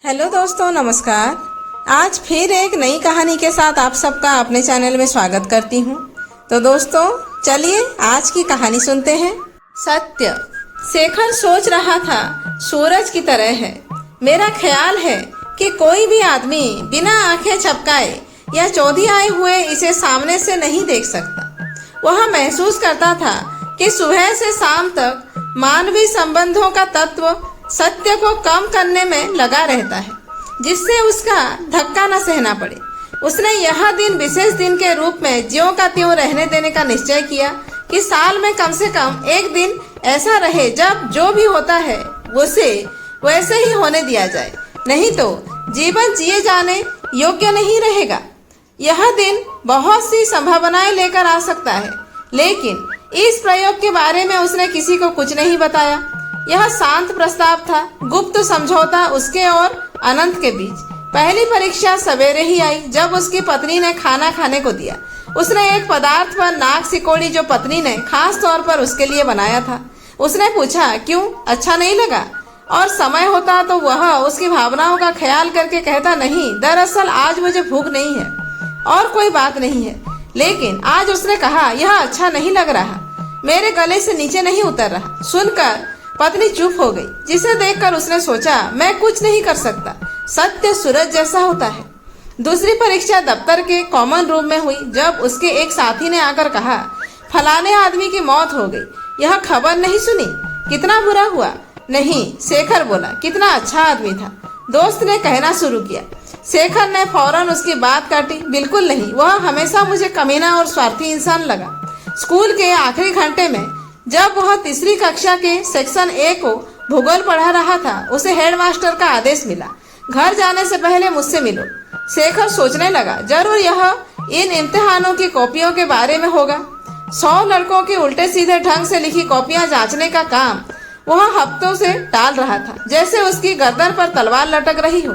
Hello दोस्तों, नमस्कार। आज फिर एक नई कहानी के साथ आप सबका अपने चैनल में स्वागत करती हूँ। तो दोस्तों चलिए आज की कहानी सुनते हैं। सत्य। शेखर सोच रहा था सूरज की तरह है। मेरा ख्याल है कि कोई भी आदमी बिना आंखें झपकाए या चौधी आए हुए इसे सामने से नहीं देख सकता। वह महसूस करता था कि सुबह से शाम तक मानवीय संबंधों का तत्व सत्य को कम करने में लगा रहता है, जिससे उसका धक्का न सहना पड़े। उसने यह दिन विशेष दिन के रूप में ज्यों का त्यों रहने देने का निश्चय किया कि साल में कम से कम एक दिन ऐसा रहे जब जो भी होता है उसे वैसे ही होने दिया जाए, नहीं तो जीवन जिए जाने योग्य नहीं रहेगा। यह दिन बहुत सी संभावनाएं लेकर आ सकता है, लेकिन इस प्रयोग के बारे में उसने किसी को कुछ नहीं बताया। यह शांत प्रस्ताव था, गुप्त समझौता उसके और अनंत के बीच। पहली परीक्षा सवेरे ही आई जब उसकी पत्नी ने खाना खाने को दिया। उसने एक पदार्थ पर नाक सिकोड़ी जो पत्नी ने खास तौर पर उसके लिए बनाया था। उसने पूछा, क्यों, अच्छा नहीं लगा? और समय होता तो वह उसकी भावनाओं का ख्याल करके कहता, नहीं, दरअसल आज मुझे भूख नहीं है और कोई बात नहीं है। लेकिन आज उसने कहा, यह अच्छा नहीं लग रहा, मेरे गले से नीचे नहीं उतर रहा। सुनकर पत्नी चुप हो गई, जिसे देखकर उसने सोचा, मैं कुछ नहीं कर सकता। सत्य सूरज जैसा होता है। दूसरी परीक्षा दफ्तर के कॉमन रूम में हुई जब उसके एक साथी ने आकर कहा, फलाने आदमी की मौत हो गई। यह खबर नहीं सुनी? कितना बुरा हुआ? नहीं, शेखर बोला, कितना अच्छा आदमी था। दोस्त ने कहना शुरू किया। शेखर ने फौरन उसकी बात काटी, बिल्कुल नहीं, वह हमेशा मुझे कमीना और स्वार्थी इंसान लगा। स्कूल के आखिरी घंटे में जब वह तीसरी कक्षा के सेक्शन ए को भूगोल पढ़ा रहा था, उसे हेडमास्टर का आदेश मिला, घर जाने से पहले मुझसे मिलो। शेखर सोचने लगा, जरूर यह इन इम्तिहानों की कॉपियों के बारे में होगा। 100 लड़कों की उल्टे सीधे ढंग से लिखी कॉपियां जांचने का काम वह हफ्तों से टाल रहा था, जैसे उसकी गर्दन पर तलवार लटक रही हो।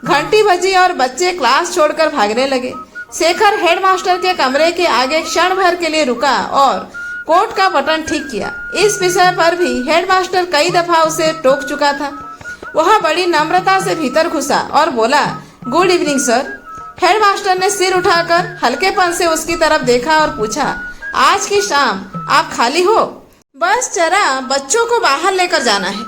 घंटी बजी और बच्चे क्लास छोड़कर भागने लगे। शेखर हेडमास्टर के कमरे के आगे क्षण भर के लिए रुका और कोट का बटन ठीक किया। इस विषय पर भी हेडमास्टर कई दफा उसे टोक चुका था। वह बड़ी नम्रता से भीतर घुसा और बोला, गुड इवनिंग सर। हेडमास्टर ने सिर उठाकर हल्केपन से उसकी तरफ देखा और पूछा, आज की शाम आप खाली हो? बस जरा बच्चों को बाहर लेकर जाना है,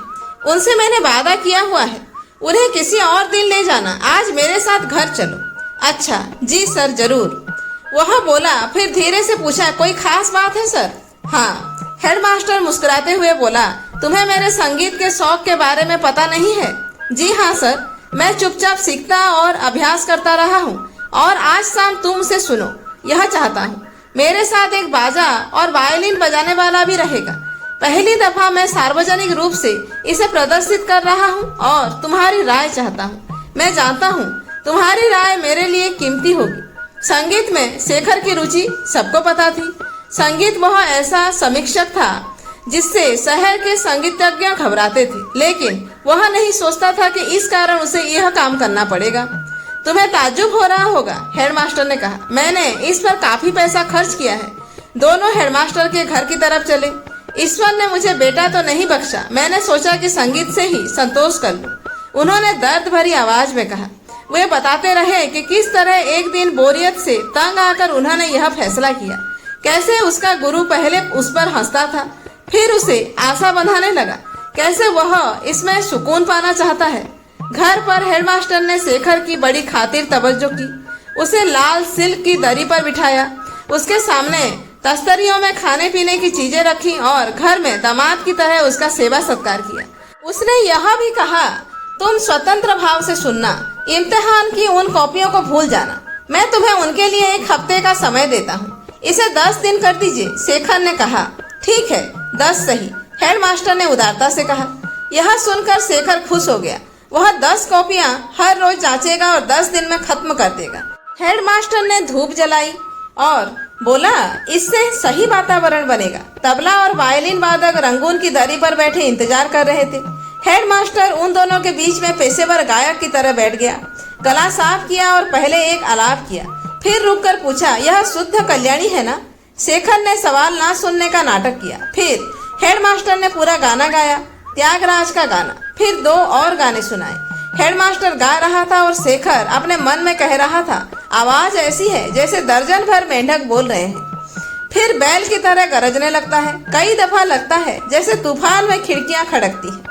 उनसे मैंने वादा किया हुआ है, उन्हें किसी और दिन ले जाना। आज मेरे साथ घर चलो। अच्छा जी सर, जरूर, वह बोला। फिर धीरे से पूछा, कोई खास बात है सर? हाँ, हेडमास्टर मुस्कुराते हुए बोला, तुम्हें मेरे संगीत के शौक के बारे में पता नहीं है? जी हाँ सर, मैं चुपचाप सीखता और अभ्यास करता रहा हूँ और आज शाम तुम उसे सुनो, यह चाहता हूँ। मेरे साथ एक बाजा और वायलिन बजाने वाला भी रहेगा। पहली दफा मैं सार्वजनिक रूप से इसे प्रदर्शित कर रहा हूँ और तुम्हारी राय चाहता हूँ। मैं जानता हूँ तुम्हारी राय मेरे लिए कीमती होगी। संगीत में शेखर की रुचि सबको पता थी। संगीत वह ऐसा समीक्षक था जिससे शहर के संगीतज्ञ घबराते थे, लेकिन वह नहीं सोचता था कि इस कारण उसे यह काम करना पड़ेगा। तुम्हें ताज्जुब हो रहा होगा, हेडमास्टर ने कहा, मैंने इस पर काफी पैसा खर्च किया है। दोनों हेडमास्टर के घर की तरफ चले। ईश्वर ने मुझे बेटा तो नहीं बख्शा, मैंने सोचा कि संगीत से ही संतोष कर लूं, उन्होंने दर्द भरी आवाज में कहा। वे बताते रहे कि किस तरह एक दिन बोरियत से तंग आकर उन्होंने यह फैसला किया। कैसे उसका गुरु पहले उस पर हंसता था, फिर उसे आशा बंधाने लगा। कैसे वह इसमें सुकून पाना चाहता है। घर पर हेडमास्टर ने शेखर की बड़ी खातिर तवज्जो की। उसे लाल सिल्क की दरी पर बिठाया, उसके सामने तस्तरियों में खाने पीने की चीजें रखी और घर में दामाद की तरह उसका सेवा सत्कार किया। उसने यह भी कहा, तुम स्वतंत्र भाव से सुनना, इम्तिहान की उन कॉपियों को भूल जाना। मैं तुम्हें उनके लिए 1 हफ्ते का समय देता हूँ, इसे 10 दिन कर दीजिए। शेखर ने कहा, ठीक है, 10 सही, हेडमास्टर ने उदारता से कहा। यह सुनकर शेखर खुश हो गया। वह 10 कॉपियां हर रोज जांचेगा और 10 दिन में खत्म कर देगा। हेडमास्टर ने धूप जलाई और बोला, इससे सही वातावरण बनेगा। तबला और वायलिन वादक रंगून की दरी पर बैठे इंतजार कर रहे थे। हेडमास्टर उन दोनों के बीच में पेशेवर गायक की तरह बैठ गया। गला साफ किया और पहले एक आलाप किया, फिर रुककर पूछा, यह शुद्ध कल्याणी है ना? शेखर ने सवाल ना सुनने का नाटक किया। फिर हेडमास्टर ने पूरा गाना गाया, त्यागराज का गाना। फिर 2 और गाने सुनाए। हेडमास्टर गा रहा था और शेखर अपने मन में कह रहा था, आवाज ऐसी है जैसे दर्जन भर मेंढक बोल रहे हैं। फिर बैल की तरह गरजने लगता है। कई दफा लगता है जैसे तूफान में खिड़कियां खड़कती हैं।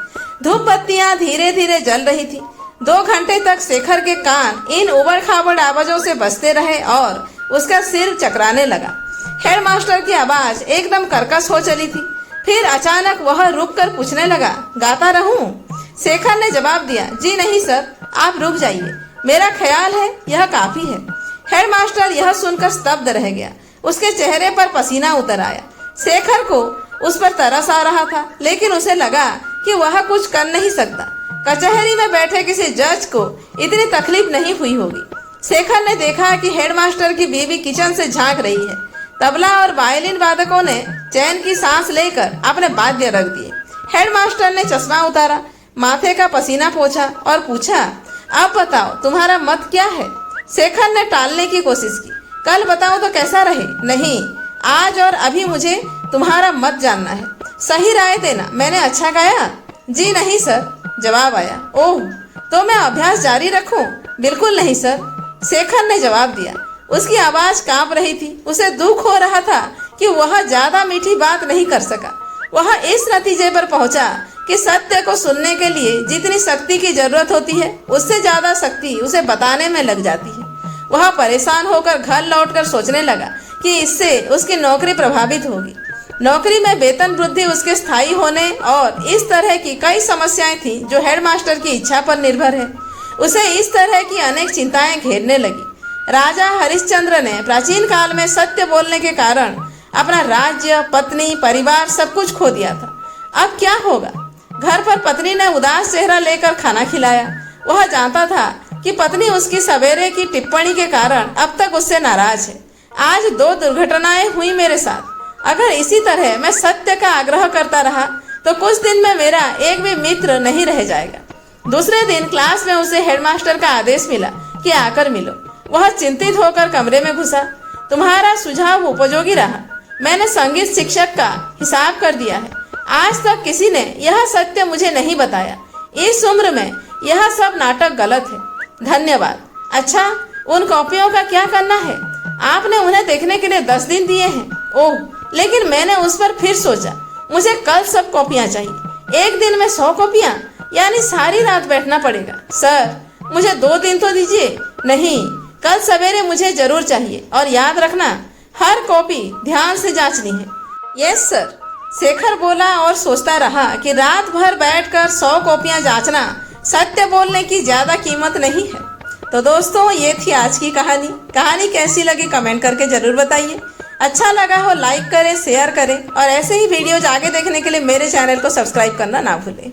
धूप बत्तियां धीरे धीरे जल रही थी। 2 घंटे तक शेखर के कान इन उबड़ खाबड़ आवाजों से बजते रहे और उसका सिर चकराने लगा। हेडमास्टर की आवाज एकदम कर्कश हो चली थी। फिर अचानक वह रुक कर पूछने लगा, गाता रहूं? शेखर ने जवाब दिया, जी नहीं सर, आप रुक जाइए, मेरा ख्याल है यह काफी है। हेडमास्टर यह सुनकर स्तब्ध रह गया। उसके चेहरे पर पसीना उतर आया। शेखर को उस पर तरस आ रहा था, लेकिन उसे लगा कि वह कुछ कर नहीं सकता। कचहरी में बैठे किसी जज को इतनी तकलीफ नहीं हुई होगी। शेखर ने देखा कि हेडमास्टर की बीवी किचन से झांक रही है। तबला और वायलिन वादकों ने चैन की सांस लेकर अपने वाद्य रख दिए। हेडमास्टर ने चश्मा उतारा, माथे का पसीना पोंछा और पूछा, अब बताओ तुम्हारा मत क्या है? शेखर ने टालने की कोशिश की, कल बताओ तो कैसा रहे? नहीं, आज और अभी मुझे तुम्हारा मत जानना है। सही राय देना, मैंने अच्छा गाया? जी नहीं सर, जवाब आया। ओह, तो मैं अभ्यास जारी रखूं? बिल्कुल नहीं सर, शेखर ने जवाब दिया। उसकी आवाज कांप रही थी। उसे दुख हो रहा था कि वह ज्यादा मीठी बात नहीं कर सका। वह इस नतीजे पर पहुंचा कि सत्य को सुनने के लिए जितनी शक्ति की जरूरत होती है, उससे ज्यादा शक्ति उसे बताने में लग जाती है। वह परेशान होकर घर लौटकर सोचने लगा कि इससे उसकी नौकरी प्रभावित होगी। नौकरी में वेतन वृद्धि उसके स्थायी होने और इस तरह की कई समस्याएं थी जो हेडमास्टर की इच्छा पर निर्भर है। उसे इस तरह की अनेक चिंताएं घेरने लगी। राजा हरिश्चंद्र ने प्राचीन काल में सत्य बोलने के कारण अपना राज्य, पत्नी, परिवार सब कुछ खो दिया था। अब क्या होगा? घर पर पत्नी ने उदास चेहरा लेकर खाना खिलाया। वह जानता था कि पत्नी उसकी सवेरे की टिप्पणी के कारण अब तक उससे नाराज है। आज 2 दुर्घटनाएं हुई मेरे साथ। अगर इसी तरह मैं सत्य का आग्रह करता रहा तो कुछ दिन में मेरा एक भी मित्र नहीं रह जाएगा। दूसरे दिन क्लास में उसे हेडमास्टर का आदेश मिला कि आकर मिलो। वह चिंतित होकर कमरे में घुसा। तुम्हारा सुझाव उपयोगी रहा। मैंने संगीत शिक्षक का हिसाब कर दिया है। आज तक किसी ने यह सत्य मुझे नहीं बताया। इस उम्र में यह सब नाटक गलत है। धन्यवाद। अच्छा, उन कॉपियों का क्या करना है? आपने उन्हें देखने के लिए 10 दिन दिए हैं। ओह, लेकिन मैंने उस पर फिर सोचा, मुझे कल सब कॉपियां चाहिए। एक दिन में 100 कॉपियां, यानी सारी रात बैठना पड़ेगा। सर, मुझे 2 दिन तो दीजिए। नहीं, कल सवेरे मुझे जरूर चाहिए। और याद रखना, हर कॉपी ध्यान से जांचनी है। यस सर, शेखर बोला और सोचता रहा कि रात भर बैठकर 100 कॉपियां जांचना सत्य बोलने की ज्यादा कीमत नहीं है। तो दोस्तों, ये थी आज की कहानी। कहानी कैसी लगी कमेंट करके जरूर बताइए। अच्छा लगा हो लाइक करें, शेयर करें और ऐसे ही वीडियोज आगे देखने के लिए मेरे चैनल को सब्सक्राइब करना ना भूलें।